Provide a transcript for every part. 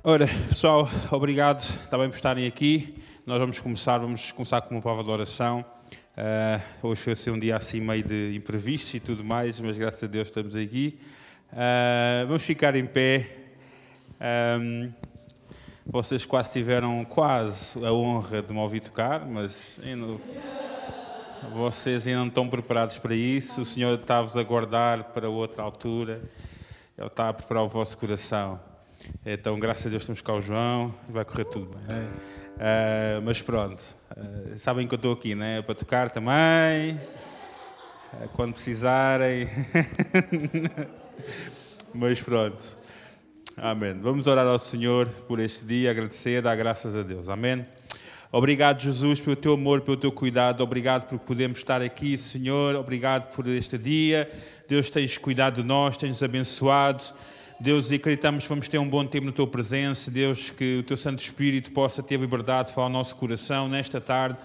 Ora, pessoal, obrigado também por estarem aqui. Nós vamos começar com uma palavra de oração. Hoje foi assim um dia assim meio de imprevistos e tudo mais, mas graças a Deus estamos aqui. Vamos ficar em pé. Vocês quase tiveram a honra de me ouvir tocar, mas vocês ainda não estão preparados para isso. O Senhor está-vos a guardar para outra altura. Ele está a preparar o vosso coração. Então, graças a Deus, temos cá o João, vai correr tudo bem. Mas pronto, sabem que eu estou aqui, né? Para tocar também, quando precisarem. Mas pronto, amém. Vamos orar ao Senhor por este dia, agradecer, dar graças a Deus, amém. Obrigado, Jesus, pelo teu amor, pelo teu cuidado. Obrigado por podermos estar aqui, Senhor. Obrigado por este dia. Deus, tens cuidado de nós, tens-nos abençoado. Deus, e acreditamos que vamos ter um bom tempo na tua presença. Deus, que o teu Santo Espírito possa ter liberdade de falar ao nosso coração nesta tarde.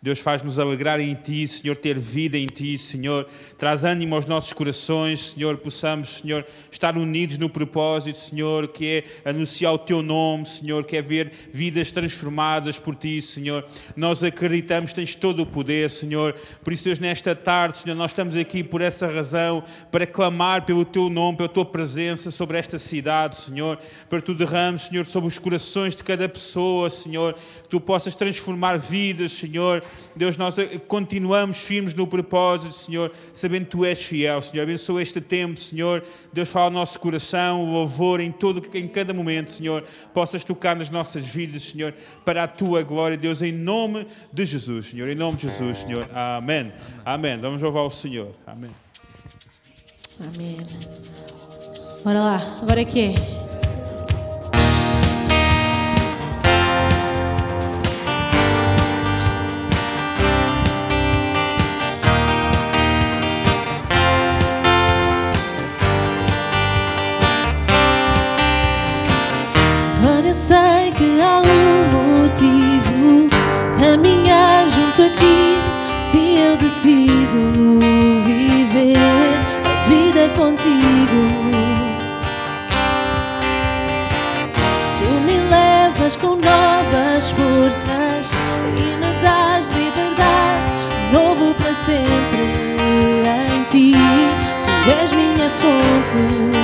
Deus, faz-nos alegrar em Ti, Senhor, ter vida em Ti, Senhor. Traz ânimo aos nossos corações, Senhor, possamos, Senhor, estar unidos no propósito, Senhor, que é anunciar o Teu nome, Senhor, que é ver vidas transformadas por Ti, Senhor. Nós acreditamos que Tens todo o poder, Senhor. Por isso, Deus, nesta tarde, Senhor, nós estamos aqui por essa razão, para clamar pelo Teu nome, pela Tua presença sobre esta cidade, Senhor. Para que Tu derrames, Senhor, sobre os corações de cada pessoa, Senhor. Que Tu possas transformar vidas, Senhor. Deus, nós continuamos firmes no propósito, Senhor, sabendo que Tu és fiel, Senhor. Abençoa este tempo, Senhor. Deus, fala ao nosso coração, o louvor em cada momento, Senhor. Possas tocar nas nossas vidas, Senhor, para a Tua glória, Deus, em nome de Jesus, Senhor. Em nome de Jesus, Senhor. Amém. Amém. Vamos louvar o Senhor. Amém. Amém. Bora lá. Agora é que é. Eu sei que há um motivo caminhar junto a Ti. Se eu decido viver a vida contigo, Tu me levas com novas forças e me dás liberdade, novo para sempre em Ti. Tu és minha fonte.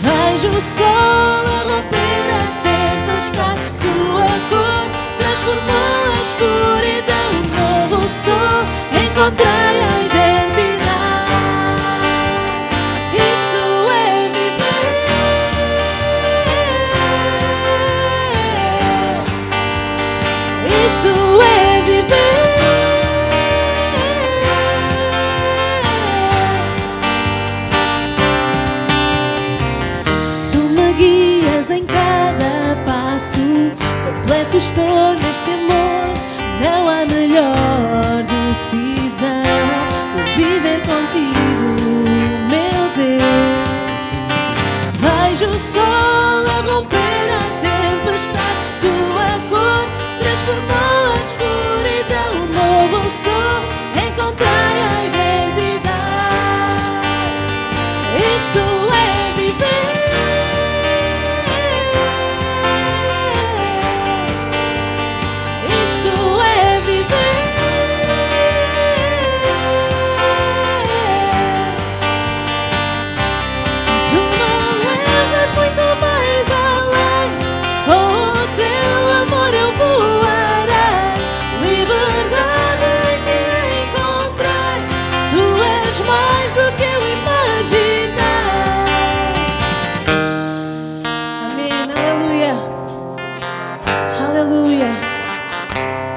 Vejo o sol a romper a tempestade, Tua cor transformou a escuridão. Um novo sol, encontrei a identidade. Isto é viver. Isto é viver. Em cada passo, completo estou neste amor. Não há melhor decisão de viver contigo, meu Deus. Vejo o sol a romper a tempestade, Tua cor transformou a escuridão. Um novo sol, encontrei a identidade. Isto é viver.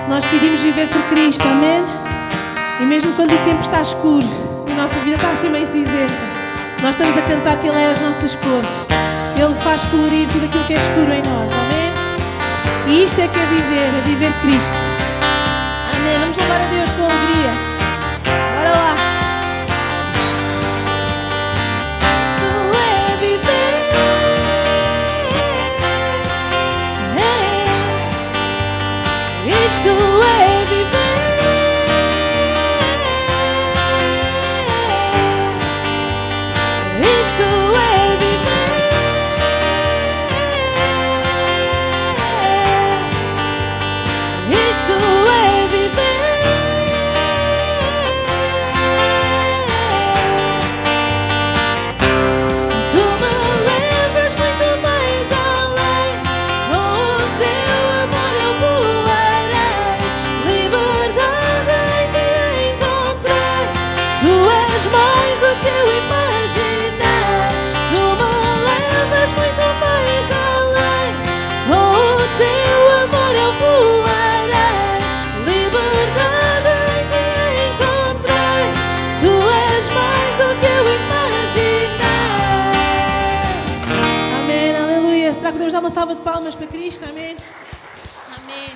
Nós decidimos viver por Cristo, amém? E mesmo quando o tempo está escuro e a nossa vida está assim meio cinzenta, nós estamos a cantar que Ele é as nossas cores. Ele faz colorir tudo aquilo que é escuro em nós, amém? E isto é que é viver Cristo. Amém? Vamos louvar a Deus com alegria. Bora lá. Isto é viver. Isto é viver. Isto é viver. Podemos dar uma salva de palmas para Cristo, amém? Amém.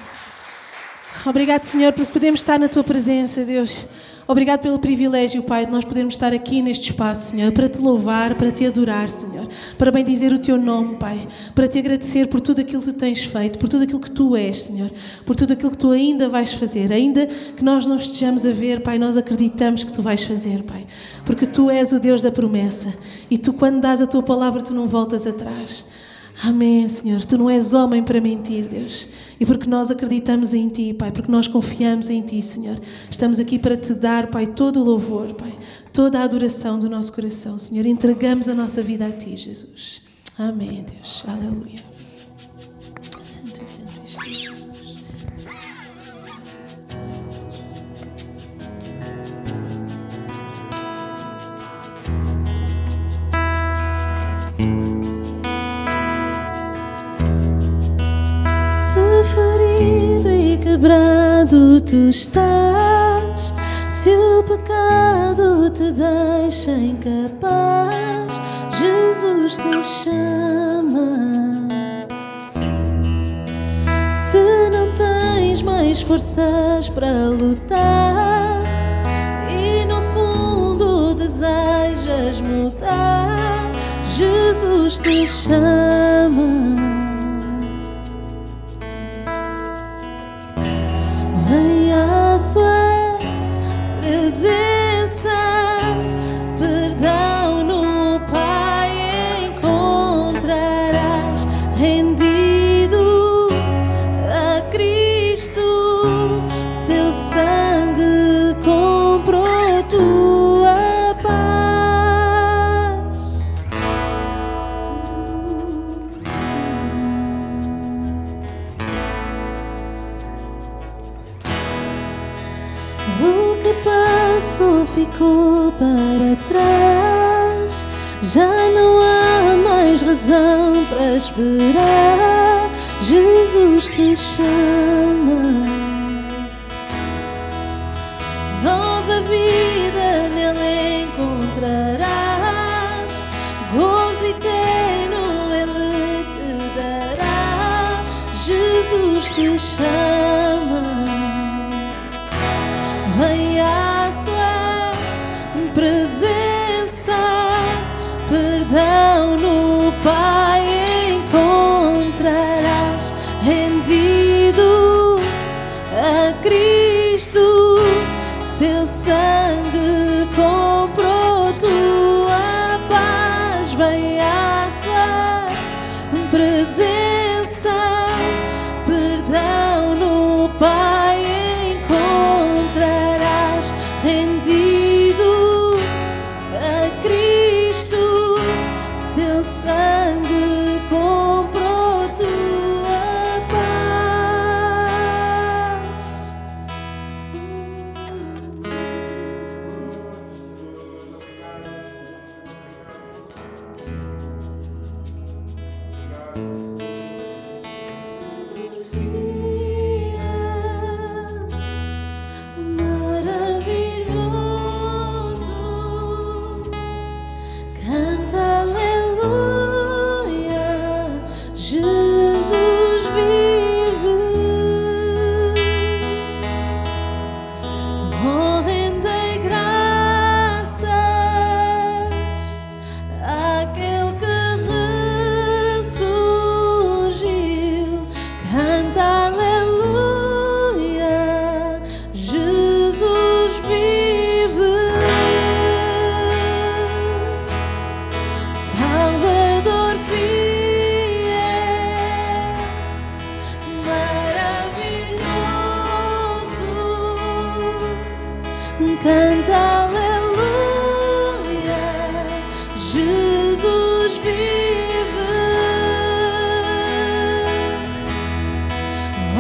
Obrigado, Senhor, porque podemos estar na Tua presença, Deus. Obrigado pelo privilégio, Pai, de nós podermos estar aqui neste espaço, Senhor, para Te louvar, para Te adorar, Senhor, para bendizer o Teu nome, Pai, para Te agradecer por tudo aquilo que Tu tens feito, por tudo aquilo que Tu és, Senhor, por tudo aquilo que Tu ainda vais fazer. Ainda que nós não estejamos a ver, Pai, nós acreditamos que Tu vais fazer, Pai, porque Tu és o Deus da promessa e Tu, quando dás a Tua palavra, Tu não voltas atrás. Amém, Senhor. Tu não és homem para mentir, Deus. E porque nós acreditamos em Ti, Pai, porque nós confiamos em Ti, Senhor, estamos aqui para Te dar, Pai, todo o louvor, Pai, toda a adoração do nosso coração, Senhor. Entregamos a nossa vida a Ti, Jesus. Amém, Deus. Aleluia. Santo Espírito, Jesus. Ferido e quebrado tu estás, se o pecado te deixa incapaz, Jesus te chama. Se não tens mais forças para lutar e no fundo desejas mudar, Jesus te chama. Vem à Sua presença, perdão no Pai encontrarás, rendido a Cristo, seu sangue comprou tua paz. O que passou ficou para trás, já não há mais razão para esperar, Jesus te chama. Nova vida nele encontrarás, gozo eterno ele te dará, Jesus te chama. Vem à Sua presença, perdão no Pai encontrarás, rendido a Cristo, seu sangue comprou tua paz. Vem à Sua presença, perdão no Pai encontrarás, rendido a Cristo, seu sangue comprou tua paz. Maravilhoso, canta aleluia, Jesus vive. Oh, rendei graças àquele que ressurgiu, canta aleluia, Jesus vive. Salvador fiel, maravilhoso, canta aleluia, Jesus vive.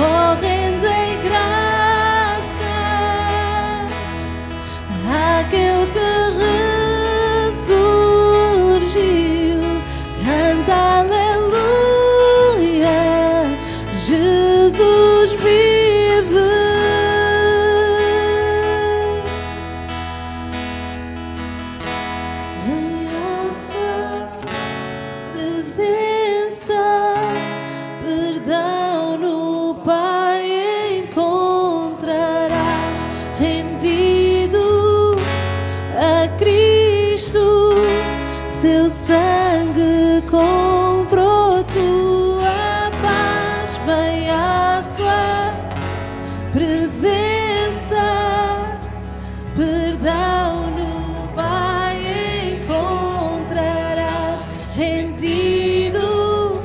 Oh, rendei graças àquele que ressurgiu, canta aleluia, Jesus vive. Seu sangue comprou tua paz, vem à sua presença, perdão no Pai encontrarás, rendido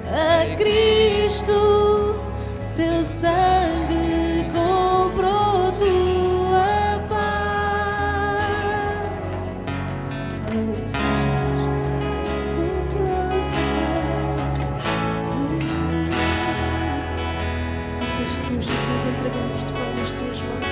a Cristo, seu sangue comprou tua paz. Aleluia, Senhor Jesus. Santo és tu, Jesus, entregamos-te para as tuas mãos.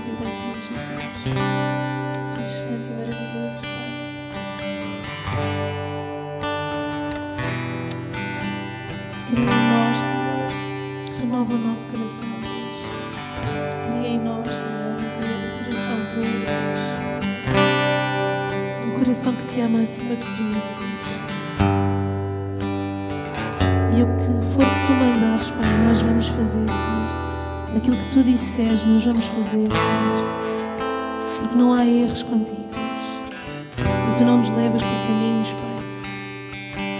vida a Ti, Jesus. És santo e maravilhoso, Pai. Cria em nós, Senhor, renova o nosso coração, Deus. Cria em nós, Senhor, um coração puro, Deus. Um coração que Te ama acima de tudo, Deus. E o que for que Tu mandares, Pai, nós vamos fazer, Senhor. Aquilo que Tu disseres, nós vamos fazer, Senhor. Porque não há erros contigo, Deus. E Tu não nos levas por caminhos, Pai,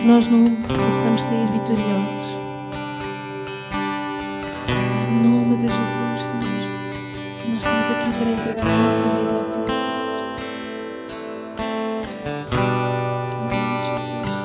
que nós não possamos sair vitoriosos. Em nome de Jesus, Senhor, nós estamos aqui para entregar a nossa vida a Ti, Senhor. Em nome de Jesus,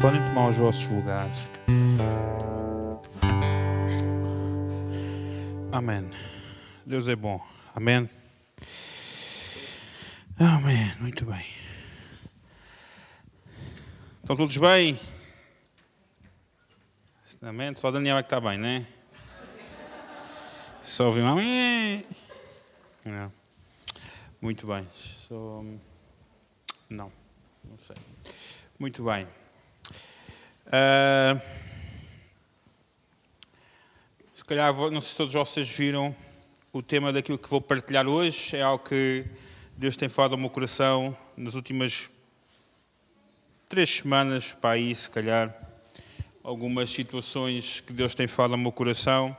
Podem tomar os vossos lugares. Amém. Deus é bom. Amém. Amém. Muito bem. Estão todos bem? Amém. Só o Daniel é que está bem, não é? Só ouvi uma... Não. Muito bem. Não sei. Muito bem. Se calhar, não sei se todos vocês viram o tema daquilo que vou partilhar hoje. É algo que Deus tem falado ao meu coração nas últimas 3 semanas, para aí, se calhar. Algumas situações que Deus tem falado ao meu coração.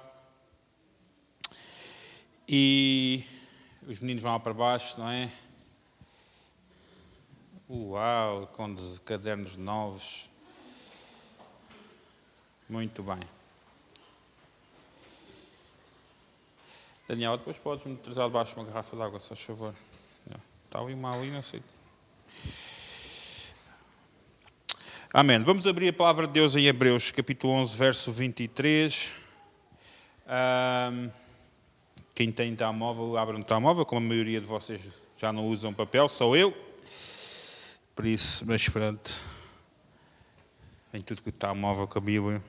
E os meninos vão lá para baixo, não é? Uau, com cadernos novos. Muito bem. Daniel, depois podes-me trazer de baixo uma garrafa de água, se faz favor. Está ali uma ali, não sei. Amém. Vamos abrir a palavra de Deus em Hebreus, capítulo 11, verso 23. Quem tem telemóvel, abre um telemóvel, como a maioria de vocês já não usam papel, sou eu. Por isso, mas pronto. Em tudo que está móvel com a Bíblia.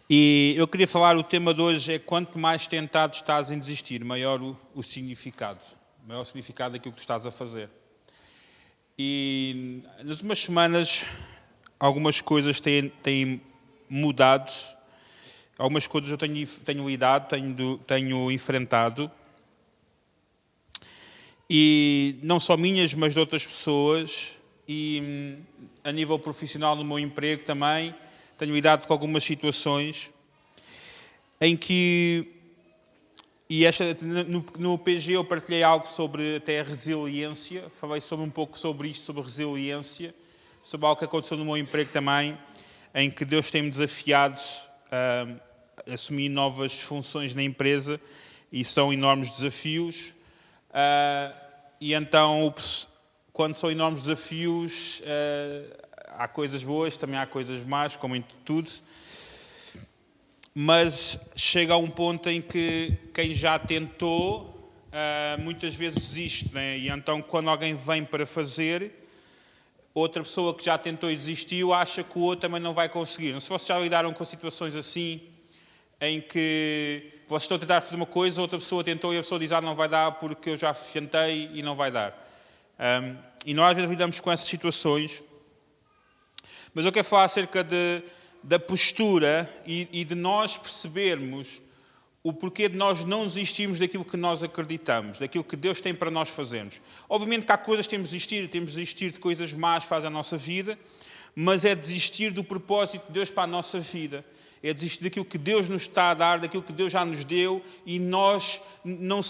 E eu queria falar, o tema de hoje é: quanto mais tentado estás em desistir, maior o significado. Maior o significado daquilo que tu estás a fazer. E nas últimas semanas, algumas coisas têm mudado. Algumas coisas eu tenho lidado, tenho enfrentado. E não só minhas, mas de outras pessoas. E a nível profissional, no meu emprego também, tenho lidado com algumas situações em que... E no PG eu partilhei algo sobre até a resiliência. Falei um pouco sobre isto, sobre resiliência. Sobre algo que aconteceu no meu emprego também, em que Deus tem-me desafiado a assumir novas funções na empresa. E são enormes desafios. E então, quando são enormes desafios... há coisas boas, também há coisas más, como em tudo. Mas chega a um ponto em que quem já tentou, muitas vezes desiste, né? E então, quando alguém vem para fazer, outra pessoa que já tentou e desistiu acha que o outro também não vai conseguir. Não sei se vocês já lidaram com situações assim, em que vocês estão a tentar fazer uma coisa, outra pessoa tentou e a pessoa diz, não vai dar porque eu já tentei e não vai dar. E nós às vezes lidamos com essas situações, mas eu quero falar acerca da postura e de nós percebermos o porquê de nós não desistirmos daquilo que nós acreditamos, daquilo que Deus tem para nós fazermos. Obviamente que há coisas que temos de desistir de coisas más que fazem a nossa vida, mas é desistir do propósito de Deus para a nossa vida. É desistir daquilo que Deus nos está a dar, daquilo que Deus já nos deu, e nós não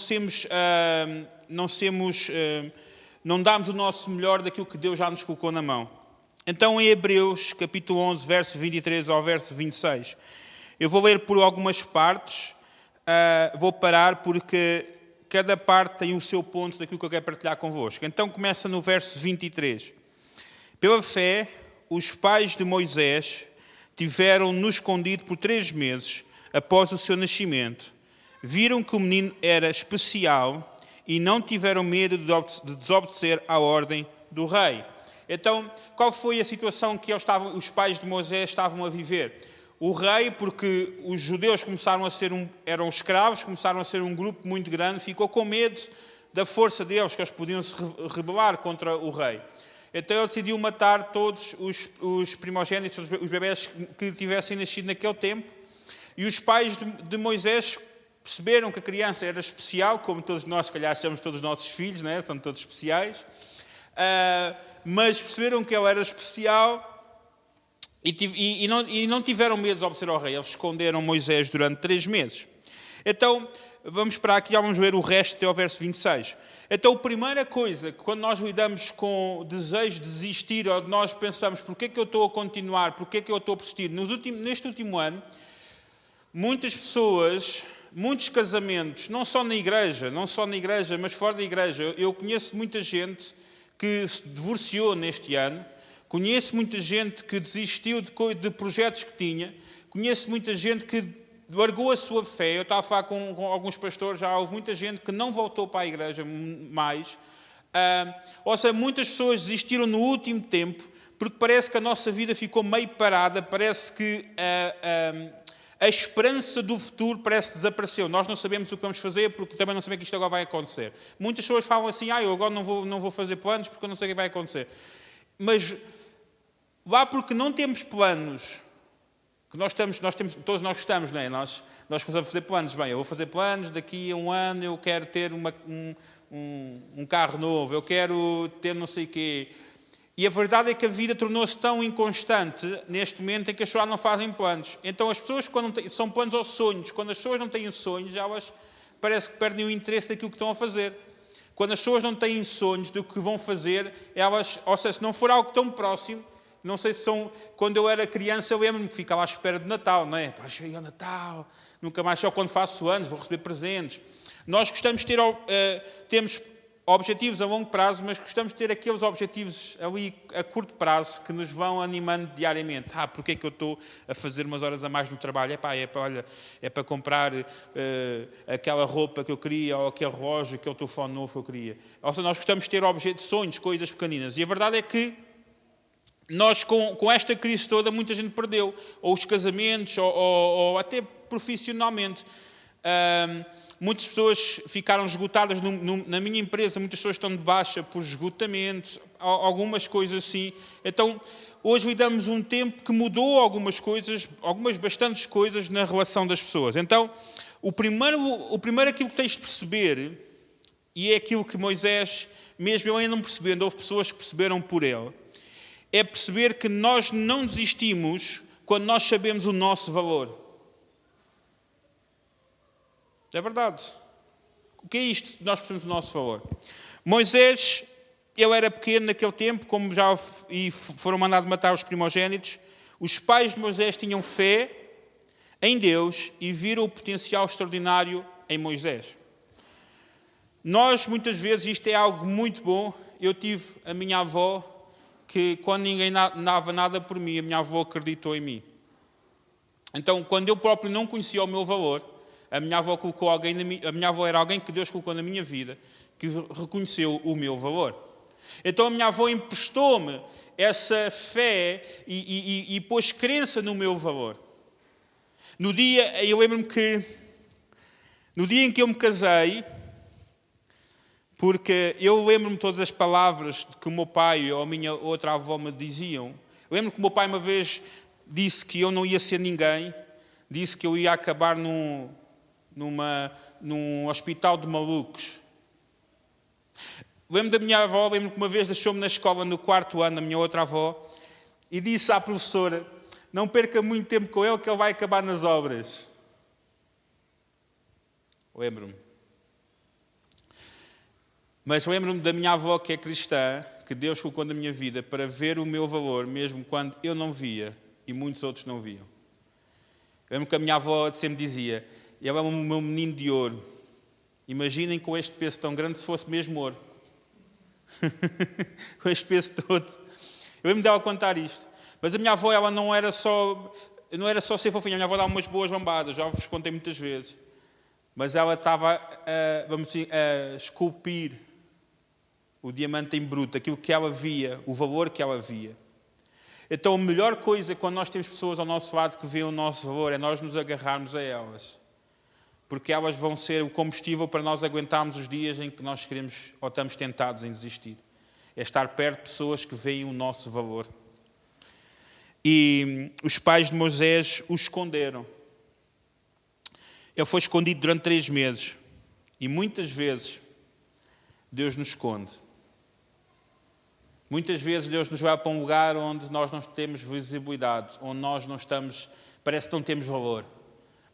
damos o nosso melhor daquilo que Deus já nos colocou na mão. Então, em Hebreus, capítulo 11, verso 23 ao verso 26, eu vou ler por algumas partes, vou parar porque cada parte tem o seu ponto daquilo que eu quero partilhar convosco. Então, começa no verso 23. Pela fé, os pais de Moisés tiveram-no escondido por 3 meses após o seu nascimento. Viram que o menino era especial e não tiveram medo de desobedecer à ordem do rei. Então, qual foi a situação que os pais de Moisés estavam a viver? O rei, porque os judeus eram escravos, começaram a ser um grupo muito grande, ficou com medo da força deles, que eles podiam se rebelar contra o rei. Então ele decidiu matar todos os primogênitos, os bebés que tivessem nascido naquele tempo. E os pais de Moisés perceberam que a criança era especial, como todos nós, se calhar, chamamos todos os nossos filhos, né? São todos especiais. Mas perceberam que ele era especial e não tiveram medo de obedecer ao rei. Eles esconderam Moisés durante 3 meses. Então, vamos para aqui, vamos ver o resto até ao verso 26. Então, a primeira coisa, quando nós lidamos com o desejo de desistir, ou de nós pensamos, porquê é que eu estou a continuar, porquê é que eu estou a persistir? Neste último ano, muitas pessoas, muitos casamentos, não só na igreja, mas fora da igreja, eu conheço muita gente que se divorciou neste ano, conheço muita gente que desistiu de projetos que tinha, conheço muita gente que largou a sua fé. Eu estava a falar com alguns pastores, já houve muita gente que não voltou para a igreja mais. Ou seja, muitas pessoas desistiram no último tempo, porque parece que a nossa vida ficou meio parada, parece que a esperança do futuro parece que desapareceu. Nós não sabemos o que vamos fazer, porque também não sabemos que isto agora vai acontecer. Muitas pessoas falam assim, eu agora não vou fazer planos, porque eu não sei o que vai acontecer. Mas lá porque não temos planos, que todos nós gostamos, não é? Nós começamos a fazer planos. Bem, eu vou fazer planos, daqui a um ano eu quero ter um carro novo, eu quero ter não sei o quê. E a verdade é que a vida tornou-se tão inconstante neste momento em que as pessoas não fazem planos. Então as pessoas, são planos ou sonhos, quando as pessoas não têm sonhos, elas parece que perdem o interesse daquilo que estão a fazer. Quando as pessoas não têm sonhos do que vão fazer, ou seja, se não for algo tão próximo, não sei se são... Quando eu era criança, eu lembro-me que ficava à espera de Natal, não é? Vai chegar o Natal, nunca mais, só quando faço anos, vou receber presentes. Nós gostamos de ter... temos objetivos a longo prazo, mas gostamos de ter aqueles objetivos ali a curto prazo que nos vão animando diariamente. Porque é que eu estou a fazer umas horas a mais no trabalho? É para comprar aquela roupa que eu queria, ou aquele relógio, aquele telefone novo que eu queria. Ou seja, nós gostamos de ter sonhos, coisas pequeninas. E a verdade é que nós, com esta crise toda, muita gente perdeu. Ou os casamentos, ou até profissionalmente. Muitas pessoas ficaram esgotadas na minha empresa, muitas pessoas estão de baixa por esgotamento, algumas coisas assim. Então, hoje lidamos um tempo que mudou algumas bastantes coisas na relação das pessoas. Então, o primeiro aquilo que tens de perceber, e é aquilo que Moisés, mesmo ele ainda não percebendo, houve pessoas que perceberam por ele, é perceber que nós não desistimos quando nós sabemos o nosso valor. É verdade. O que é isto? Nós percebemos o nosso valor. Moisés, ele era pequeno naquele tempo, como já foram mandados matar os primogênitos. Os pais de Moisés tinham fé em Deus e viram o potencial extraordinário em Moisés. Nós, muitas vezes, isto é algo muito bom. Eu tive a minha avó, que quando ninguém dava nada por mim, a minha avó acreditou em mim. Então, quando eu próprio não conhecia o meu valor, a minha avó era alguém que Deus colocou na minha vida, que reconheceu o meu valor. Então a minha avó emprestou-me essa fé e pôs crença no meu valor. Eu lembro-me que no dia em que eu me casei, porque eu lembro-me todas as palavras que o meu pai ou a minha outra avó me diziam. Eu lembro que o meu pai uma vez disse que eu não ia ser ninguém, disse que eu ia acabar num hospital de malucos. Lembro da minha avó, lembro que uma vez deixou-me na escola no 4º ano, a minha outra avó, e disse à professora, não perca muito tempo com ele que ele vai acabar nas obras. Lembro-me. Mas lembro-me da minha avó que é cristã, que Deus colocou na minha vida para ver o meu valor, mesmo quando eu não via e muitos outros não viam. Lembro que a minha avó sempre dizia, ele é o meu menino de ouro. Imaginem com este peso tão grande se fosse mesmo ouro. Com este peso todo. Eu lembro dela contar isto. Mas a minha avó, ela não era só ser fofinha. A minha avó dava umas boas lambadas, já vos contei muitas vezes. Mas ela estava a esculpir o diamante em bruto, aquilo que ela via, o valor que ela via. Então a melhor coisa quando nós temos pessoas ao nosso lado que veem o nosso valor é nós nos agarrarmos a elas. Porque elas vão ser o combustível para nós aguentarmos os dias em que nós queremos ou estamos tentados em desistir. É estar perto de pessoas que veem o nosso valor. E os pais de Moisés o esconderam. Ele foi escondido durante 3 meses. E muitas vezes Deus nos esconde. Muitas vezes Deus nos vai para um lugar onde nós não temos visibilidade, onde nós não estamos, parece que não temos valor.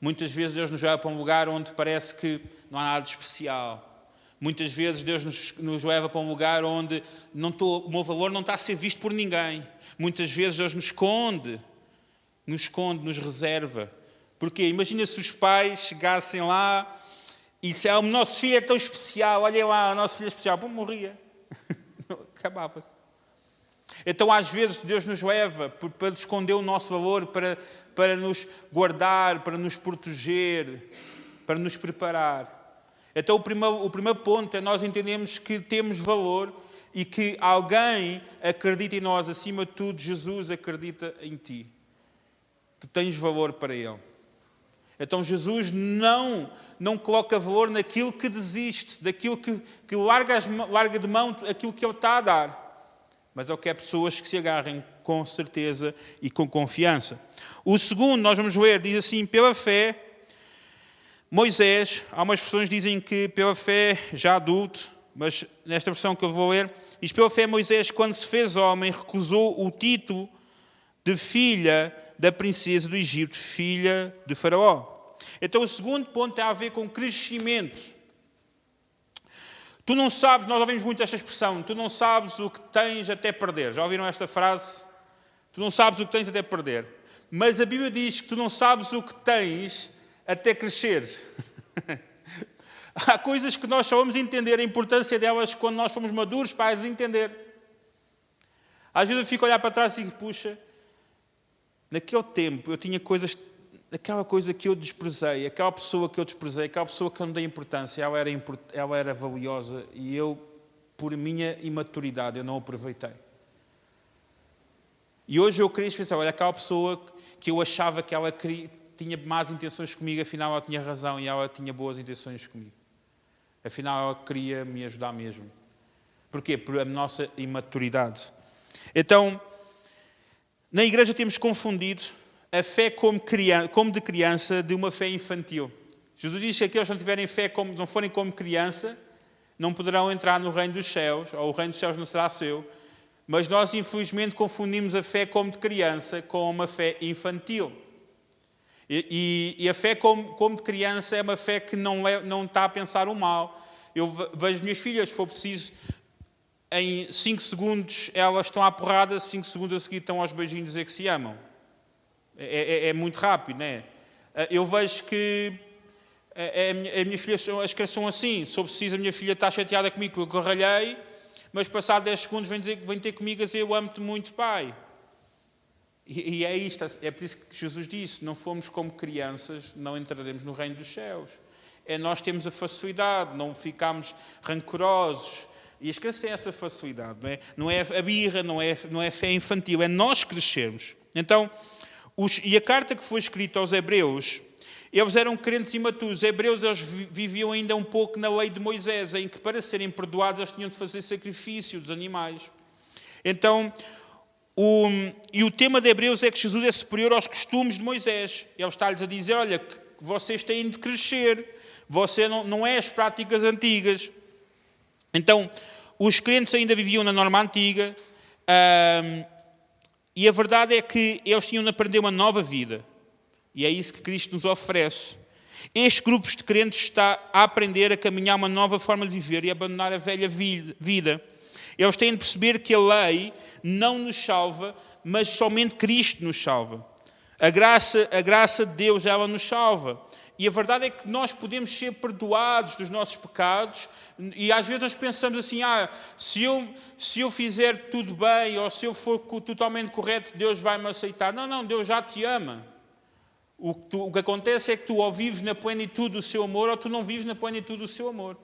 Muitas vezes Deus nos leva para um lugar onde parece que não há nada de especial. Muitas vezes Deus nos leva para um lugar onde o meu valor não está a ser visto por ninguém. Muitas vezes Deus nos esconde, nos reserva. Porquê? Imagina se os pais chegassem lá e disseram, o nosso filho é tão especial, olhem lá, o nosso filho é especial. Pô, morria. Acabava-se. Então, às vezes, Deus nos leva para esconder o nosso valor, para nos guardar, para nos proteger, para nos preparar. Então, o primeiro ponto é nós entendermos que temos valor e que alguém acredita em nós. Acima de tudo, Jesus acredita em ti. Tu tens valor para Ele. Então, Jesus não coloca valor naquilo que desiste, daquilo que larga de mão aquilo que Ele está a dar. Mas Ele quer pessoas que se agarrem com certeza e com confiança. O segundo, nós vamos ver, diz assim, pela fé, Moisés, há umas versões que dizem que pela fé já adulto, mas nesta versão que eu vou ler, diz, pela fé Moisés, quando se fez homem, recusou o título de filha da princesa do Egito, filha de Faraó. Então o segundo ponto tem a ver com crescimento. Tu não sabes, nós ouvimos muito esta expressão, tu não sabes o que tens até perder. Já ouviram esta frase? Tu não sabes o que tens até perder. Mas a Bíblia diz que tu não sabes o que tens até cresceres. Há coisas que nós só vamos entender a importância delas quando nós somos maduros para as entender. Às vezes eu fico a olhar para trás e digo, puxa, naquele tempo eu tinha coisas, aquela coisa que eu desprezei, aquela pessoa que eu desprezei, aquela pessoa que eu não dei importância, ela era valiosa e eu, por minha imaturidade, eu não aproveitei. E hoje eu queria pensar, olha, aquela pessoa que eu achava que ela tinha más intenções comigo, afinal ela tinha razão e ela tinha boas intenções comigo. Afinal ela queria me ajudar mesmo. Porquê? Por a nossa imaturidade. Então, na igreja temos confundido a fé como de criança de uma fé infantil. Jesus diz que aqueles que não tiverem fé, não forem como criança, não poderão entrar no reino dos céus, ou o reino dos céus não será seu. Mas nós, infelizmente, confundimos a fé como de criança com uma fé infantil. E a fé como de criança é uma fé que não está a pensar o mal. Eu vejo as minhas filhas, se for preciso, em 5 segundos elas estão à porrada, 5 segundos a seguir estão aos beijinhos dizer que se amam. É muito rápido, não é? Eu vejo que as minhas filhas, as crianças são assim. Se for preciso, a minha filha está chateada comigo porque eu ralhei, mas passado 10 segundos vem ter comigo a dizer eu amo-te muito, pai. E é isto, é por isso que Jesus disse, não fomos como crianças, não entraremos no reino dos céus. Nós temos a facilidade, não ficamos rancorosos E as crianças têm essa facilidade, não é? Não é a birra, não é fé infantil, é nós crescermos. Então, e a carta que foi escrita aos Hebreus, eles eram crentes imaturos. Os Hebreus eles viviam ainda um pouco na lei de Moisés, em que para serem perdoados eles tinham de fazer sacrifício dos animais. Então, o tema de Hebreus é que Jesus é superior aos costumes de Moisés. Ele está-lhes a dizer, olha, que vocês têm de crescer, você não é as práticas antigas. Então, os crentes ainda viviam na norma antiga, e a verdade é que eles tinham de aprender uma nova vida. E é isso que Cristo nos oferece. Este grupo de crentes está a aprender a caminhar uma nova forma de viver e abandonar a velha vida. Eles têm de perceber que a lei não nos salva, mas somente Cristo nos salva. A graça de Deus, ela nos salva. E a verdade é que nós podemos ser perdoados dos nossos pecados, e às vezes nós pensamos assim, se eu fizer tudo bem, ou se eu for totalmente correto, Deus vai me aceitar. Não, Deus já te ama. O que acontece é que tu ou vives na plenitude do seu amor, ou tu não vives na plenitude do seu amor.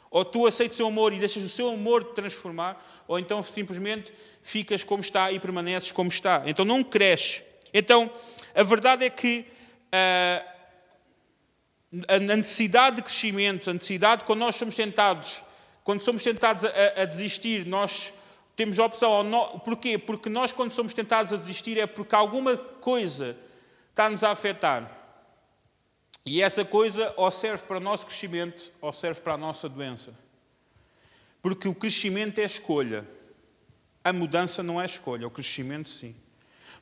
Ou tu aceitas o seu amor e deixas o seu amor te transformar, ou então simplesmente ficas como está e permaneces como está. Então não cresces. Então, a verdade é que a necessidade de crescimento, a necessidade quando somos tentados a desistir, nós temos a opção. Porquê? Porque nós quando somos tentados a desistir é porque alguma coisa está-nos a afetar. E essa coisa ou serve para o nosso crescimento ou serve para a nossa doença. Porque o crescimento é escolha. A mudança não é escolha, o crescimento sim.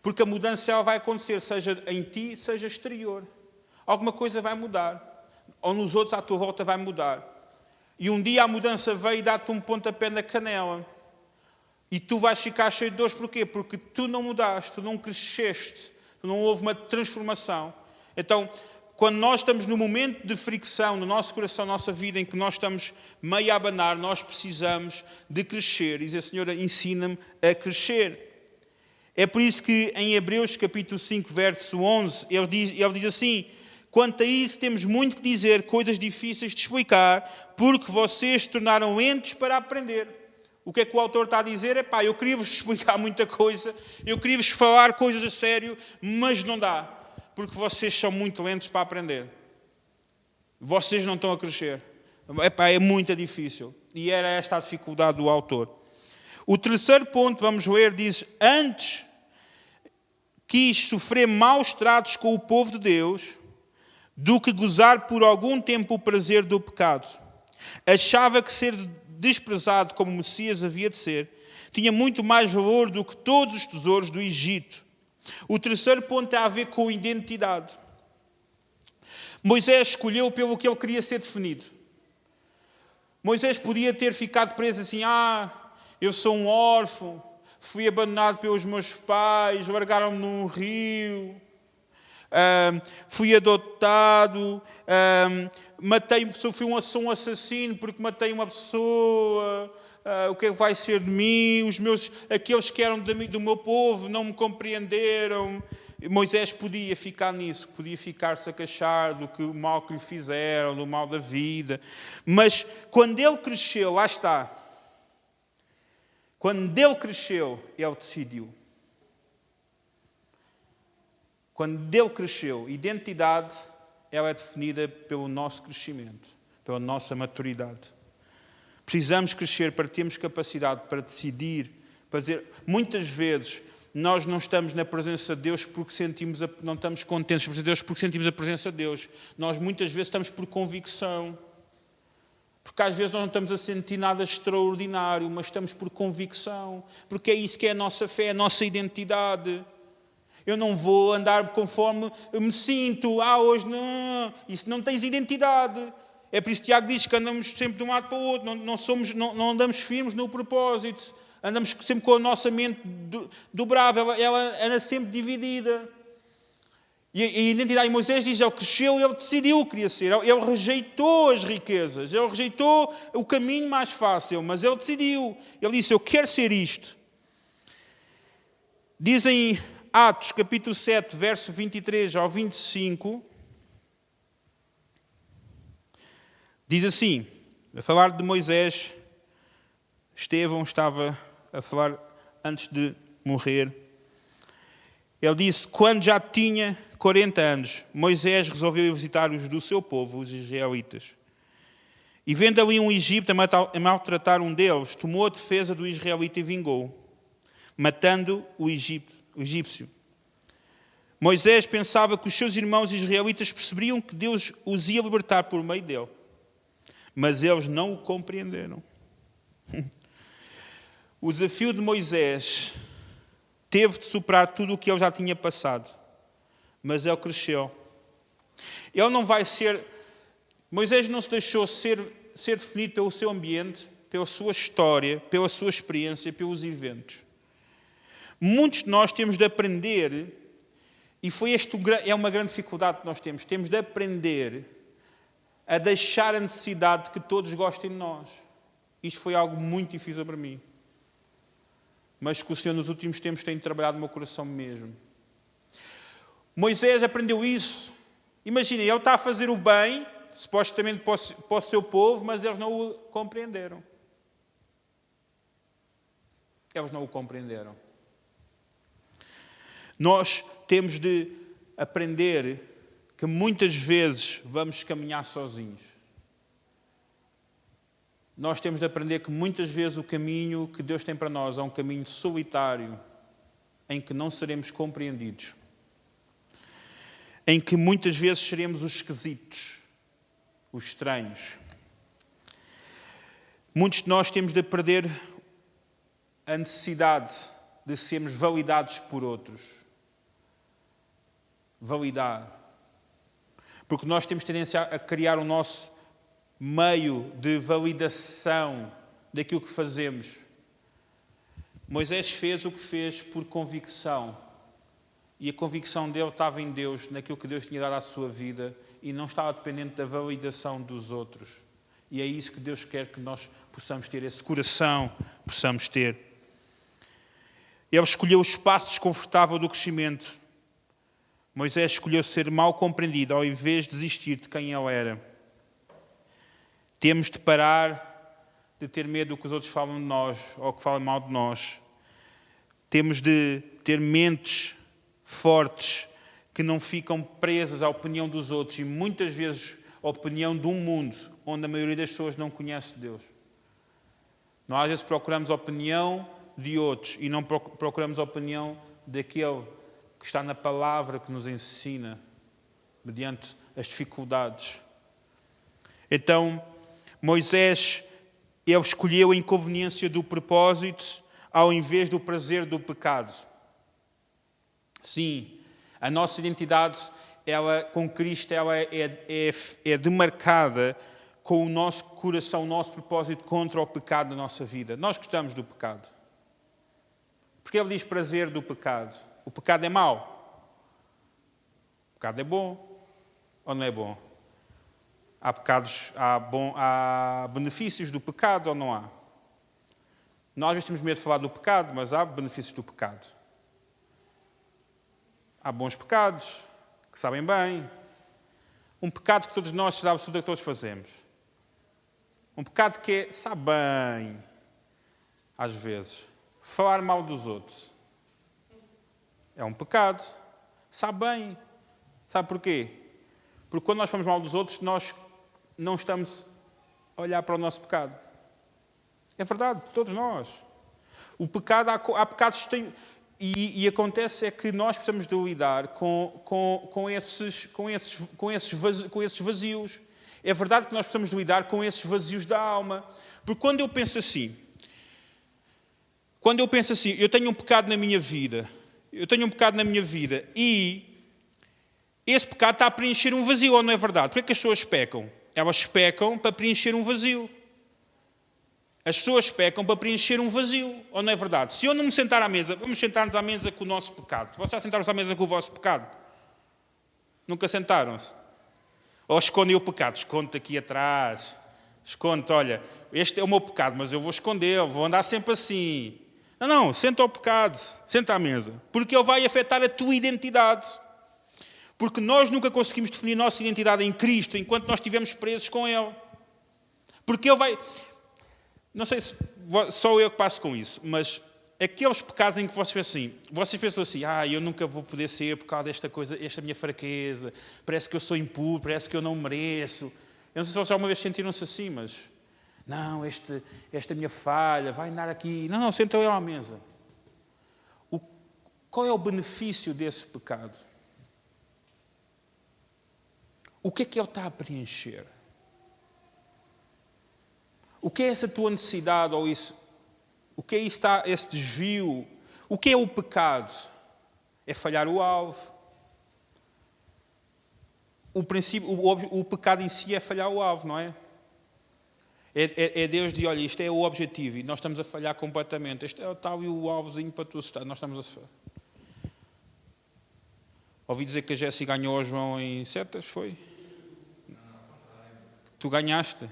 Porque a mudança ela vai acontecer, seja em ti, seja exterior. Alguma coisa vai mudar. Ou nos outros à tua volta vai mudar. E um dia a mudança veio dar-te um pontapé na canela. E tu vais ficar cheio de dores. Porquê? Porque tu não mudaste, tu não cresceste, não houve uma transformação. Então, quando nós estamos no momento de fricção no nosso coração, na nossa vida, em que nós estamos meio a abanar, nós precisamos de crescer. E dizer, Senhor, ensina-me a crescer. É por isso que em Hebreus capítulo 5, verso 11, ele diz assim, quanto a isso temos muito que dizer, coisas difíceis de explicar, porque vocês se tornaram lentos para aprender. O que é que o autor está a dizer? Eu queria-vos explicar muita coisa, eu queria-vos falar coisas a sério, mas não dá, porque vocês são muito lentos para aprender. Vocês não estão a crescer. É muito difícil. E era esta a dificuldade do autor. O terceiro ponto, vamos ler, diz, antes quis sofrer maus tratos com o povo de Deus, do que gozar por algum tempo o prazer do pecado. Achava que ser desprezado como Messias havia de ser, tinha muito mais valor do que todos os tesouros do Egito. O terceiro ponto tem a ver com identidade. Moisés escolheu pelo que ele queria ser definido. Moisés podia ter ficado preso assim, eu sou um órfão, fui abandonado pelos meus pais, largaram-me num rio, fui adotado, sofri um assassino porque matei uma pessoa, o que é que vai ser de mim? Aqueles que eram do meu povo não me compreenderam. Moisés podia ficar nisso, podia ficar-se a queixar do mal que lhe fizeram, do mal da vida. Mas quando ele cresceu, lá está. Quando ele cresceu, ele decidiu. Quando ele cresceu, identidade, ela é definida pelo nosso crescimento, pela nossa maturidade. Precisamos crescer para termos capacidade para decidir, para dizer, muitas vezes nós não estamos na presença de Deus porque não estamos contentes com a presença de Deus porque sentimos a presença de Deus. Nós muitas vezes estamos por convicção. Porque às vezes nós não estamos a sentir nada extraordinário, mas estamos por convicção. Porque é isso que é a nossa fé, a nossa identidade. Eu não vou andar conforme eu me sinto. Hoje não. Isso não tens identidade. É por isso que Tiago diz que andamos sempre de um lado para o outro. Não andamos firmes no propósito. Andamos sempre com a nossa mente dobrável. Ela anda sempre dividida. E a identidade de Moisés diz, ele cresceu, ele decidiu o que queria ser. Ele rejeitou as riquezas. Ele rejeitou o caminho mais fácil. Mas ele decidiu. Ele disse, eu quero ser isto. Dizem Atos, capítulo 7, verso 23 ao 25, diz assim, a falar de Moisés, Estevão estava a falar antes de morrer. Ele disse: quando já tinha 40 anos, Moisés resolveu ir visitar os do seu povo, os israelitas. E vendo ali um egípcio a maltratar um deles, tomou a defesa do israelita e vingou, matando o egípcio. Moisés pensava que os seus irmãos israelitas perceberiam que Deus os ia libertar por meio dele. Mas eles não o compreenderam. O desafio de Moisés teve de superar tudo o que ele já tinha passado. Mas ele cresceu. Ele não vai ser... Moisés não se deixou ser definido pelo seu ambiente, pela sua história, pela sua experiência, pelos eventos. Muitos de nós temos de aprender, e é uma grande dificuldade que nós temos de aprender a deixar a necessidade de que todos gostem de nós. Isto foi algo muito difícil para mim. Mas que o Senhor nos últimos tempos tem trabalhado no meu coração mesmo. Moisés aprendeu isso. Imaginem, ele está a fazer o bem, supostamente para o seu povo, mas eles não o compreenderam. Eles não o compreenderam. Nós temos de aprender que muitas vezes vamos caminhar sozinhos. Nós temos de aprender que muitas vezes o caminho que Deus tem para nós é um caminho solitário, em que não seremos compreendidos. Em que muitas vezes seremos os esquisitos, os estranhos. Muitos de nós temos de perder a necessidade de sermos validados por outros. Validar. Porque nós temos tendência a criar o nosso meio de validação daquilo que fazemos. Moisés fez o que fez por convicção. E a convicção dele estava em Deus, naquilo que Deus tinha dado à sua vida, e não estava dependente da validação dos outros. E é isso que Deus quer que nós possamos ter, esse coração possamos ter. Ele escolheu o espaço desconfortável do crescimento. Moisés escolheu ser mal compreendido ao invés de desistir de quem ele era. Temos de parar de ter medo do que os outros falam de nós ou que falam mal de nós. Temos de ter mentes fortes que não ficam presas à opinião dos outros e muitas vezes à opinião de um mundo onde a maioria das pessoas não conhece Deus. Nós às vezes procuramos a opinião de outros e não procuramos a opinião daquele que está na palavra que nos ensina mediante as dificuldades. Então, Moisés, ele escolheu a inconveniência do propósito ao invés do prazer do pecado. Sim, a nossa identidade com Cristo é demarcada com o nosso coração, o nosso propósito contra o pecado da nossa vida. Nós gostamos do pecado. Porque ele diz prazer do pecado. O pecado é mau. O pecado é bom ou não é bom? Há benefícios do pecado ou não há? Nós às vezes temos medo de falar do pecado, mas há benefícios do pecado. Há bons pecados que sabem bem. Um pecado que todos nós, sabe tudo que todos fazemos. Um pecado que sabe bem, às vezes. Falar mal dos outros. É um pecado. Sabe bem. Sabe porquê? Porque quando nós falamos mal dos outros, nós não estamos a olhar para o nosso pecado. É verdade, todos nós. O pecado, há pecados que têm... E acontece é que nós precisamos de lidar com esses vazios. É verdade que nós precisamos de lidar com esses vazios da alma. Porque quando eu penso assim, eu tenho um pecado na minha vida, e esse pecado está a preencher um vazio, ou não é verdade? Por que as pessoas pecam? Elas pecam para preencher um vazio. As pessoas pecam para preencher um vazio, ou não é verdade? Se eu não me sentar à mesa, vamos sentar-nos à mesa com o nosso pecado. Vocês já sentaram-se à mesa com o vosso pecado? Nunca sentaram-se? Ou escondem o pecado? Esconde-te aqui atrás. Esconde-te, olha, este é o meu pecado, mas eu vou esconder, vou andar sempre assim. Não, senta ao pecado, senta à mesa. Porque ele vai afetar a tua identidade. Porque nós nunca conseguimos definir a nossa identidade em Cristo enquanto nós estivermos presos com Ele. Porque Ele vai... Não sei se só eu que passo com isso, mas aqueles pecados em que vocês pensam assim, eu nunca vou poder ser por causa desta coisa, esta minha fraqueza, parece que eu sou impuro, parece que eu não mereço. Eu não sei se vocês alguma vez sentiram-se assim, mas não, esta minha falha, vai andar aqui. Não, senta eu à mesa. Qual é o benefício desse pecado? O que é que ele está a preencher? O que é essa tua necessidade ou isso? O que é isso, esse desvio? O que é o pecado? É falhar o alvo. O pecado em si é falhar o alvo, não é? É Deus dizer, olha, isto é o objetivo e nós estamos a falhar completamente. Este é o tal e o alvozinho para tu estar. Nós estamos a falhar. Ouvi dizer que a Jessie ganhou ao João em setas, foi? Tu ganhaste?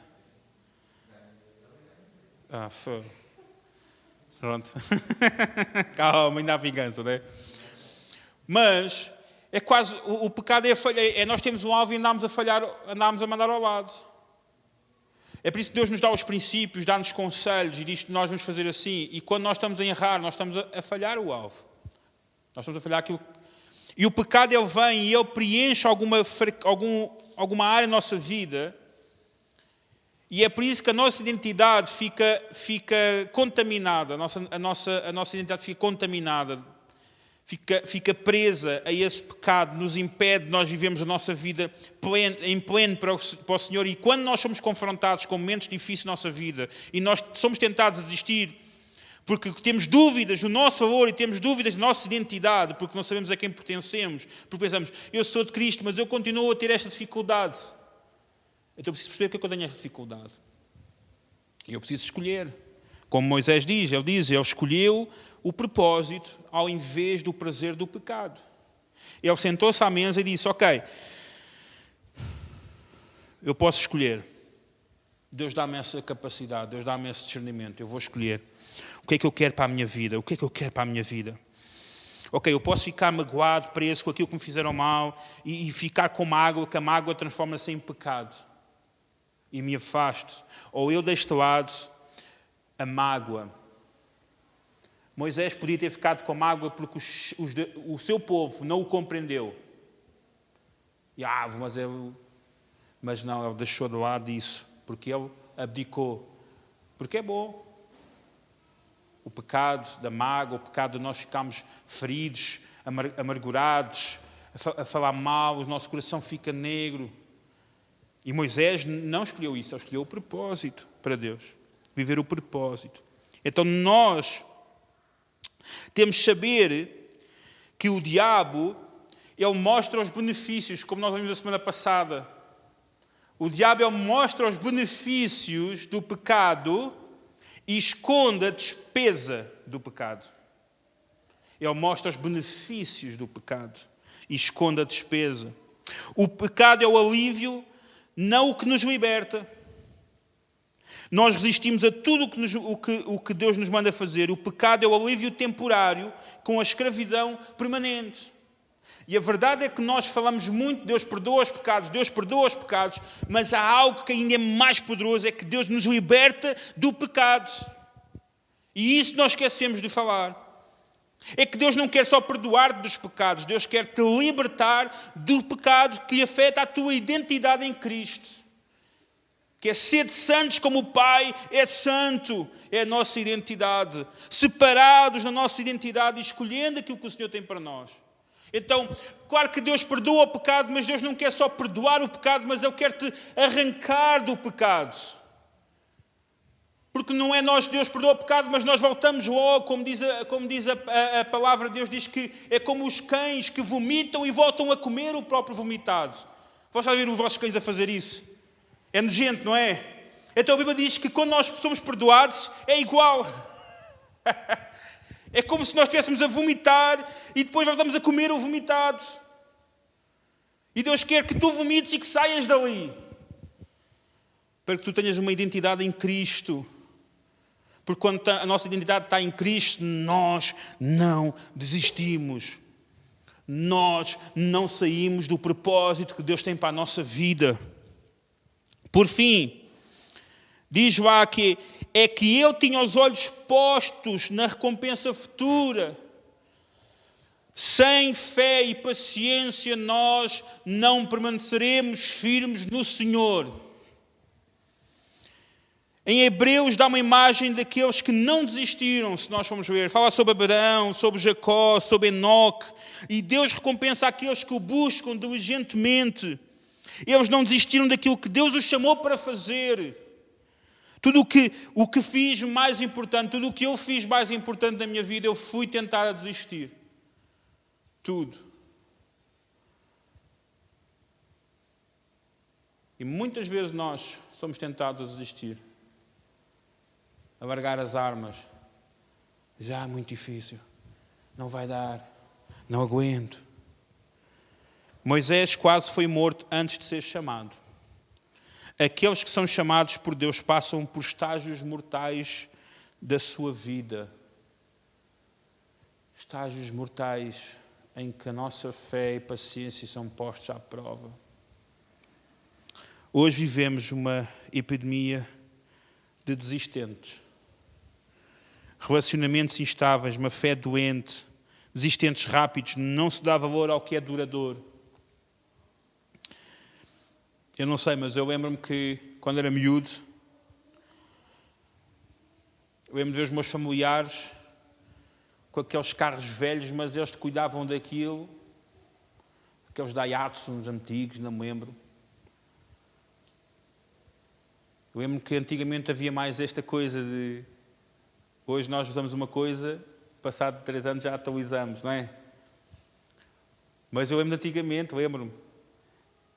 Foi. Pronto. Calma, ainda há vingança, não é? Mas é quase, o pecado é nós temos um alvo e andamos a falhar, andamos a mandar ao lado. É por isso que Deus nos dá os princípios, dá-nos conselhos e diz que nós vamos fazer assim. E quando nós estamos a errar, nós estamos a falhar o alvo. Nós estamos a falhar aquilo. E o pecado, ele vem e ele preenche alguma área da nossa vida. E é por isso que a nossa identidade fica contaminada. A nossa identidade fica contaminada. Fica presa a esse pecado. Nos impede de nós vivemos a nossa vida em pleno para o Senhor. E quando nós somos confrontados com momentos difíceis na nossa vida e nós somos tentados a desistir porque temos dúvidas do nosso valor e temos dúvidas da nossa identidade, porque não sabemos a quem pertencemos, porque pensamos, eu sou de Cristo, mas eu continuo a ter esta dificuldade. Então eu preciso perceber o que é que eu tenho esta dificuldade. E eu preciso escolher. Como Moisés diz, ele escolheu o propósito ao invés do prazer do pecado. Ele sentou-se à mesa e disse, ok, eu posso escolher. Deus dá-me essa capacidade, Deus dá-me esse discernimento, eu vou escolher. O que é que eu quero para a minha vida? O que é que eu quero para a minha vida? Ok, eu posso ficar magoado, preso com aquilo que me fizeram mal e ficar com mágoa, que a mágoa transforma-se em pecado. E me afasto. Ou eu deixo de lado a mágoa. Moisés podia ter ficado com mágoa porque o seu povo não o compreendeu. E, mas não, ele deixou de lado isso. Porque ele abdicou. Porque é bom. O pecado da mágoa, o pecado de nós ficarmos feridos, amargurados, a falar mal, o nosso coração fica negro. E Moisés não escolheu isso, ele escolheu o propósito para Deus. Viver o propósito. Então nós temos de saber que o diabo, ele mostra os benefícios, como nós vimos a semana passada. O diabo, ele mostra os benefícios do pecado e esconde a despesa do pecado. Ele mostra os benefícios do pecado e esconde a despesa. O pecado é o alívio, não o que nos liberta. Nós resistimos a tudo o que Deus nos manda fazer. O pecado é o alívio temporário com a escravidão permanente. E a verdade é que nós falamos muito, Deus perdoa os pecados, mas há algo que ainda é mais poderoso, é que Deus nos liberta do pecado. E isso nós esquecemos de falar. É que Deus não quer só perdoar-te dos pecados, Deus quer te libertar do pecado que afeta a tua identidade em Cristo. Que é ser santos como o Pai é santo, é a nossa identidade. Separados na nossa identidade e escolhendo aquilo que o Senhor tem para nós. Então, claro que Deus perdoa o pecado, mas Deus não quer só perdoar o pecado, mas Ele quer te arrancar do pecado. Porque não é Deus perdoa o pecado, mas nós voltamos logo, como diz a palavra de Deus, diz que é como os cães que vomitam e voltam a comer o próprio vomitado. Vocês já viram os vossos cães a fazer isso? É nojento, não é? Então a Bíblia diz que quando nós somos perdoados, é igual. É como se nós estivéssemos a vomitar e depois voltamos a comer o vomitado. E Deus quer que tu vomites e que saias dali. Para que tu tenhas uma identidade em Cristo. Porque quando a nossa identidade está em Cristo, nós não desistimos. Nós não saímos do propósito que Deus tem para a nossa vida. Por fim, Diz lá que é que eu tinha os olhos postos na recompensa futura. Sem fé e paciência nós não permaneceremos firmes no Senhor. Em Hebreus dá uma imagem daqueles que não desistiram, se nós formos ver. Fala sobre Abraão, sobre Jacó, sobre Enoque. E Deus recompensa aqueles que o buscam diligentemente. Eles não desistiram daquilo que Deus os chamou para fazer. Tudo o que fiz mais importante, tudo o que eu fiz mais importante na minha vida, eu fui tentar desistir. Tudo. E muitas vezes nós somos tentados a desistir. A largar as armas. Já é muito difícil. Não vai dar. Não aguento. Moisés quase foi morto antes de ser chamado. Aqueles que são chamados por Deus passam por estágios mortais da sua vida. Estágios mortais em que a nossa fé e paciência são postos à prova. Hoje vivemos uma epidemia de desistentes. Relacionamentos instáveis, uma fé doente, desistentes rápidos, não se dá valor ao que é duradouro. Eu não sei, mas eu lembro-me que, quando era miúdo, eu lembro de ver os meus familiares com aqueles carros velhos, mas eles cuidavam daquilo, aqueles Daihatsus antigos, não me lembro. Eu lembro que antigamente havia mais esta coisa de... Hoje nós usamos uma coisa, passado 3 anos já atualizamos, não é? Mas eu lembro de antigamente, lembro-me,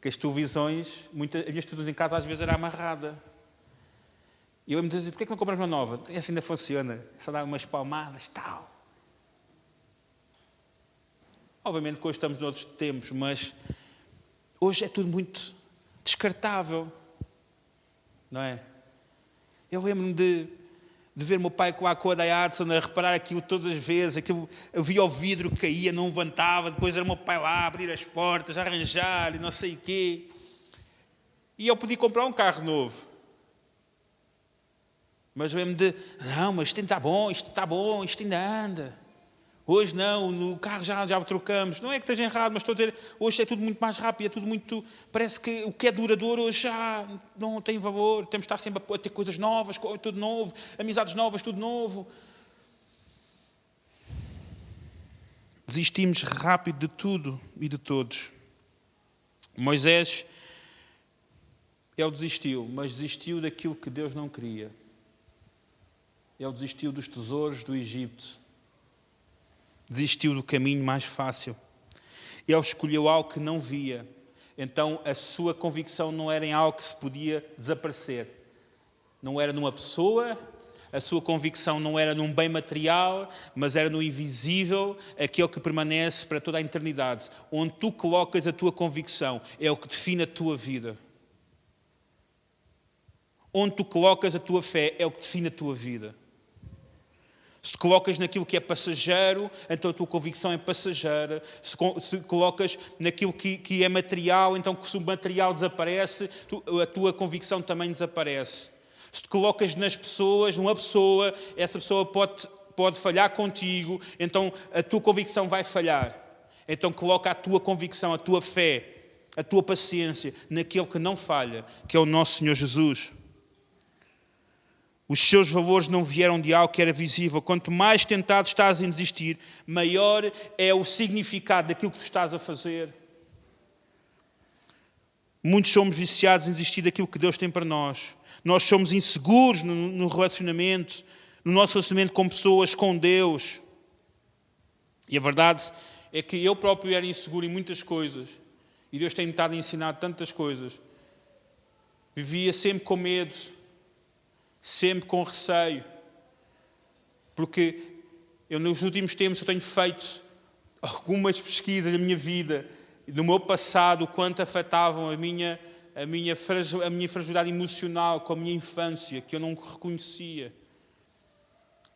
que as televisões, as minhas televisões em casa às vezes era amarrada. E eu lembro de dizer, porquê que não compras uma nova? Essa ainda funciona, só dá umas palmadas, tal. Obviamente que hoje estamos noutros tempos, mas hoje é tudo muito descartável, não é? Eu lembro-me de ver meu pai com a Daihatsu a reparar aquilo todas as vezes, aquilo, eu via o vidro que caía, não levantava, depois era o meu pai lá a abrir as portas, a arranjar e não sei o quê. E eu podia comprar um carro novo. Mas eu lembro de, não, mas isto está bom, isto ainda anda. Hoje não, no carro já trocamos. Não é que esteja errado, mas estou a dizer, hoje é tudo muito mais rápido, é tudo muito... Parece que o que é duradouro hoje já não tem valor. Temos de estar sempre a ter coisas novas, tudo novo, amizades novas, tudo novo. Desistimos rápido de tudo e de todos. Moisés, ele desistiu, mas desistiu daquilo que Deus não queria. Ele desistiu dos tesouros do Egito. Desistiu do caminho mais fácil. Ele escolheu algo que não via. Então a sua convicção não era em algo que se podia desaparecer. Não era numa pessoa, a sua convicção não era num bem material, mas era no invisível, aquele que permanece para toda a eternidade. Onde tu colocas a tua convicção é o que define a tua vida. Onde tu colocas a tua fé é o que define a tua vida. Se te colocas naquilo que é passageiro, então a tua convicção é passageira. Se colocas naquilo que é material, então se o material desaparece, a tua convicção também desaparece. Se te colocas nas pessoas, numa pessoa, essa pessoa pode falhar contigo, então a tua convicção vai falhar. Então coloca a tua convicção, a tua fé, a tua paciência naquele que não falha, que é o nosso Senhor Jesus. Os seus valores não vieram de algo que era visível. Quanto mais tentado estás em desistir, maior é o significado daquilo que tu estás a fazer. Muitos somos viciados em desistir daquilo que Deus tem para nós. Nós somos inseguros no relacionamento, no nosso relacionamento com pessoas, com Deus. E a verdade é que eu próprio era inseguro em muitas coisas. E Deus tem-me estado a ensinar tantas coisas. Vivia sempre com medo. Sempre com receio, porque eu nos últimos tempos eu tenho feito algumas pesquisas na minha vida, no meu passado, o quanto afetavam a minha fragilidade emocional com a minha infância, que eu não reconhecia,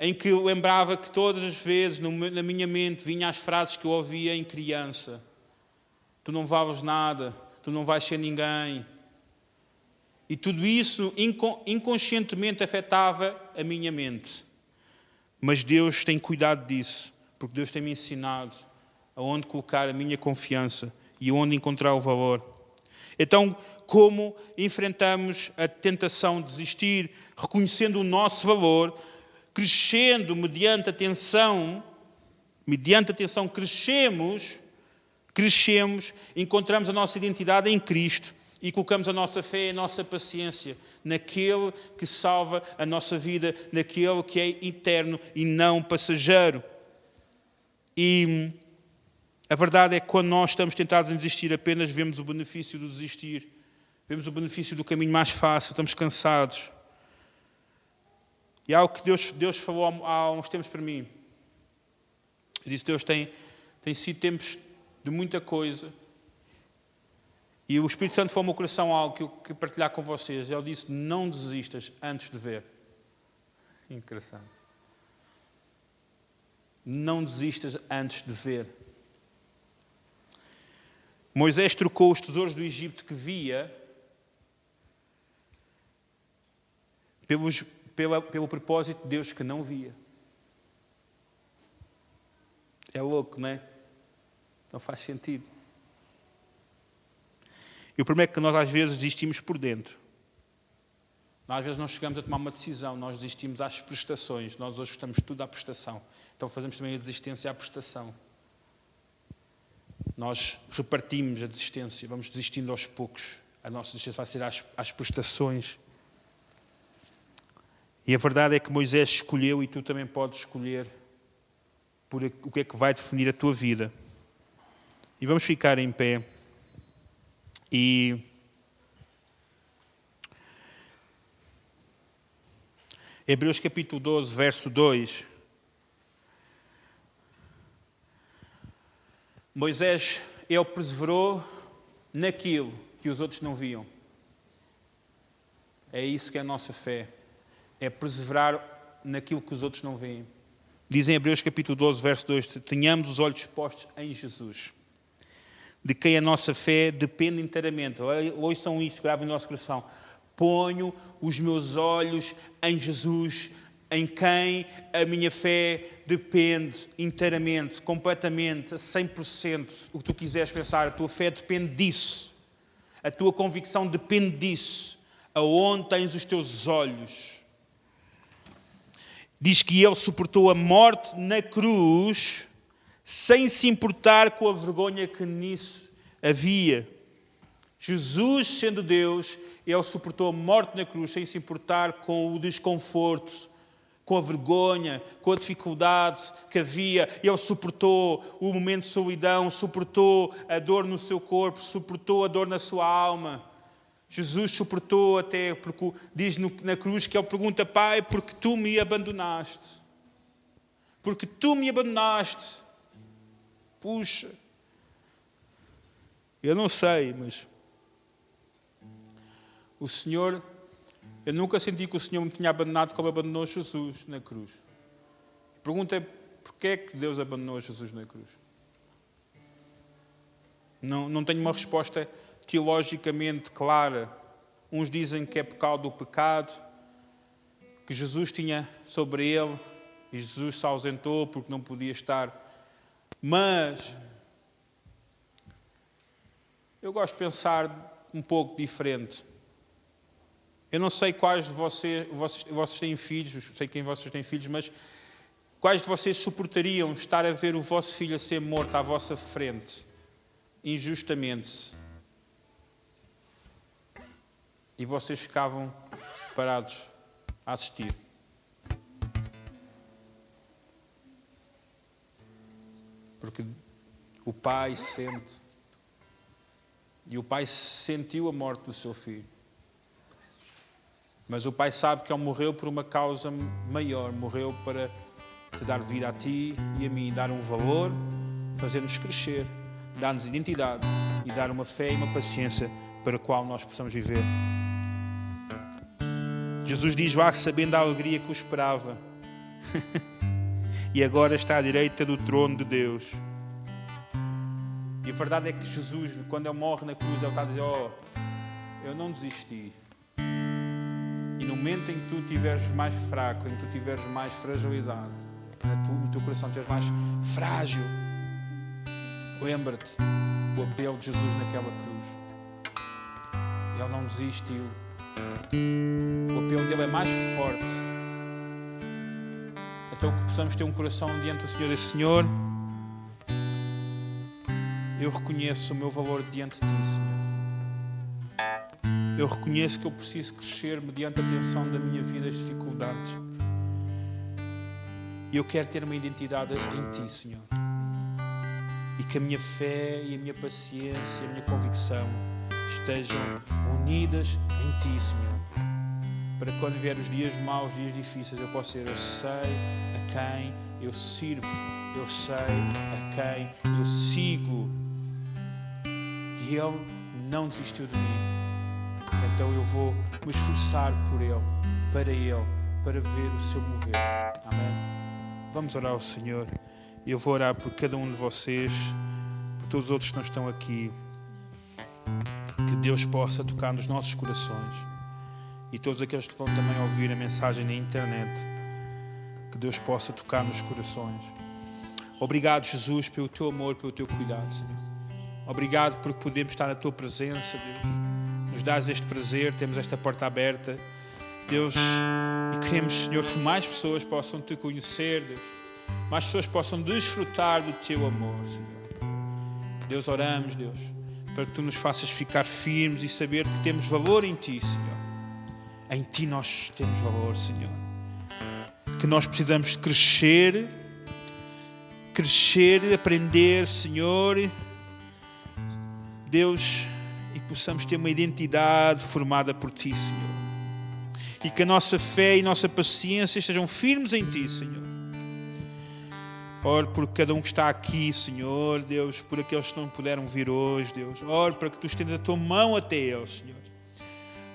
em que eu lembrava que todas as vezes na minha mente vinham as frases que eu ouvia em criança: tu não vales nada, tu não vais ser ninguém. E tudo isso inconscientemente afetava a minha mente. Mas Deus tem cuidado disso, porque Deus tem-me ensinado aonde colocar a minha confiança e onde encontrar o valor. Então, como enfrentamos a tentação de desistir, reconhecendo o nosso valor, crescendo mediante a atenção, crescemos, encontramos a nossa identidade em Cristo e colocamos a nossa fé e a nossa paciência naquele que salva a nossa vida, naquele que é eterno e não passageiro. E a verdade é que quando nós estamos tentados em desistir, apenas vemos o benefício do desistir. Vemos o benefício do caminho mais fácil, estamos cansados. E é algo que Deus falou há uns tempos para mim. Eu disse, Deus, tem sido tempos de muita coisa. E o Espírito Santo falou ao meu coração algo que eu quero partilhar com vocês. Ele disse, não desistas antes de ver. Interessante. Não desistas antes de ver. Moisés trocou os tesouros do Egito que via pelo propósito de Deus que não via. É louco, não é? Não faz sentido. E o problema é que nós às vezes desistimos por dentro. Nós, às vezes não chegamos a tomar uma decisão, nós desistimos às prestações. Nós hoje estamos tudo à prestação. Então fazemos também a desistência à prestação. Nós repartimos a desistência, vamos desistindo aos poucos. A nossa desistência vai ser às prestações. E a verdade é que Moisés escolheu e tu também podes escolher por o que é que vai definir a tua vida. E vamos ficar em pé. E Hebreus capítulo 12, verso 2. Moisés, ele perseverou naquilo que os outros não viam. É isso que é a nossa fé. É perseverar naquilo que os outros não veem. Diz em Hebreus capítulo 12, verso 2, tenhamos os olhos postos em Jesus, de quem a nossa fé depende inteiramente. Ouçam isto, gravem no nosso coração. Ponho os meus olhos em Jesus, em quem a minha fé depende inteiramente, completamente, 100%. O que tu quiseres pensar, a tua fé depende disso. A tua convicção depende disso. Aonde tens os teus olhos? Diz que ele suportou a morte na cruz, sem se importar com a vergonha que nisso havia. Jesus, sendo Deus, ele suportou a morte na cruz, sem se importar com o desconforto, com a vergonha, com a dificuldade que havia. Ele suportou o momento de solidão, suportou a dor no seu corpo, suportou a dor na sua alma. Jesus suportou até, porque diz na cruz que ele pergunta, Pai, porque tu me abandonaste? Porque tu me abandonaste? Puxa, eu não sei, mas o Senhor, eu nunca senti que o Senhor me tinha abandonado como abandonou Jesus na cruz. A pergunta é, porquê é que Deus abandonou Jesus na cruz? Não tenho uma resposta teologicamente clara. Uns dizem que é por causa do pecado que Jesus tinha sobre ele e Jesus se ausentou porque não podia estar. Mas eu gosto de pensar um pouco diferente. Eu não sei quais de vocês têm filhos, sei quem vocês têm filhos, mas quais de vocês suportariam estar a ver o vosso filho a ser morto à vossa frente, injustamente? E vocês ficavam parados a assistir. Porque o pai sente. E o pai sentiu a morte do seu filho. Mas o pai sabe que ele morreu por uma causa maior. Morreu para te dar vida a ti e a mim. Dar um valor, fazer-nos crescer, dar-nos identidade e dar uma fé e uma paciência para a qual nós possamos viver. Jesus diz, vá sabendo a alegria que o esperava. E agora está à direita do trono de Deus. E a verdade é que Jesus, quando ele morre na cruz, ele está a dizer, eu não desisti. no momento em que tu estiveres mais fraco, em que tu tiveres mais fragilidade, no teu coração estiveres mais frágil, lembra-te o apelo de Jesus naquela cruz. Ele não desistiu. O apelo dele é mais forte. Então que possamos ter um coração diante do Senhor. E Senhor, eu reconheço o meu valor diante de Ti, Senhor. Eu reconheço que eu preciso crescer mediante a tensão da minha vida, as dificuldades. E eu quero ter uma identidade em Ti, Senhor. E que a minha fé e a minha paciência e a minha convicção estejam unidas em Ti, Senhor. Para quando vier os dias maus, os dias difíceis, eu possa ser, eu sei a quem eu sirvo. Eu sei a quem eu sigo. E Ele não desistiu de mim. Então eu vou me esforçar por Ele, para ver o seu mover. Amém? Vamos orar ao Senhor. E eu vou orar por cada um de vocês, por todos os outros que não estão aqui. Que Deus possa tocar nos nossos corações. E todos aqueles que vão também ouvir a mensagem na internet. Que Deus possa tocar nos corações. Obrigado, Jesus, pelo Teu amor, pelo Teu cuidado, Senhor. Obrigado porque podemos estar na Tua presença, Deus. Nos dás este prazer, temos esta porta aberta, Deus, e queremos, Senhor, que mais pessoas possam Te conhecer, Deus. Mais pessoas possam desfrutar do Teu amor, Senhor. Deus, oramos, Deus, para que Tu nos faças ficar firmes e saber que temos valor em Ti, Senhor. Em Ti nós temos valor, Senhor. Que nós precisamos de crescer, aprender, Senhor. Deus, e que possamos ter uma identidade formada por Ti, Senhor. E que a nossa fé e a nossa paciência estejam firmes em Ti, Senhor. Oro por cada um que está aqui, Senhor, Deus, por aqueles que não puderam vir hoje, Deus. Oro para que Tu estendas a Tua mão até eles, Senhor.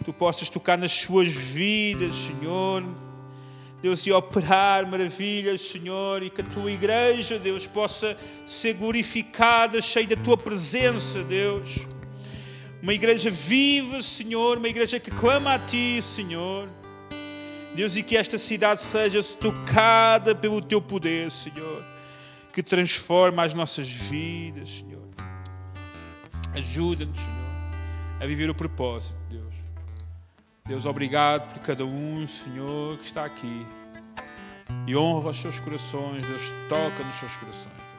Tu possas tocar nas suas vidas, Senhor. Deus, e operar maravilhas, Senhor, e que a Tua igreja, Deus, possa ser glorificada, cheia da Tua presença, Deus. Uma igreja viva, Senhor, uma igreja que clama a Ti, Senhor. Deus, e que esta cidade seja tocada pelo Teu poder, Senhor, que transforma as nossas vidas, Senhor. Ajuda-nos, Senhor, a viver o propósito, Deus. Deus, obrigado por cada um, Senhor, que está aqui. E honra os seus corações, Deus, toca nos seus corações, Deus.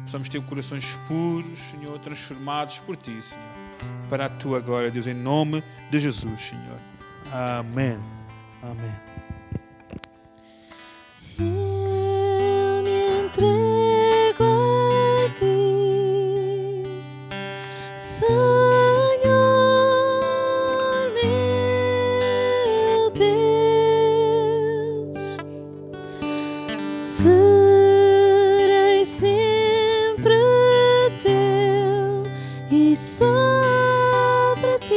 Possamos ter corações puros, Senhor, transformados por Ti, Senhor. Para a Tua glória, Deus, em nome de Jesus, Senhor. Amém. Amém. Eu me entrego a Ti, Senhor, meu Deus. Serei sempre Teu e só para Ti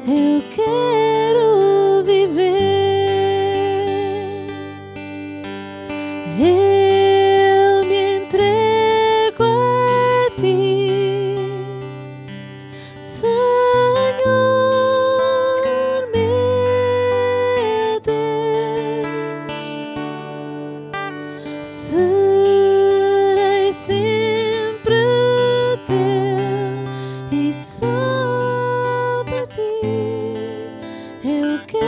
eu quero viver. Eu me entrego a Ti, Senhor, meu Deus. Serei sempre Teu e só para Ti eu quero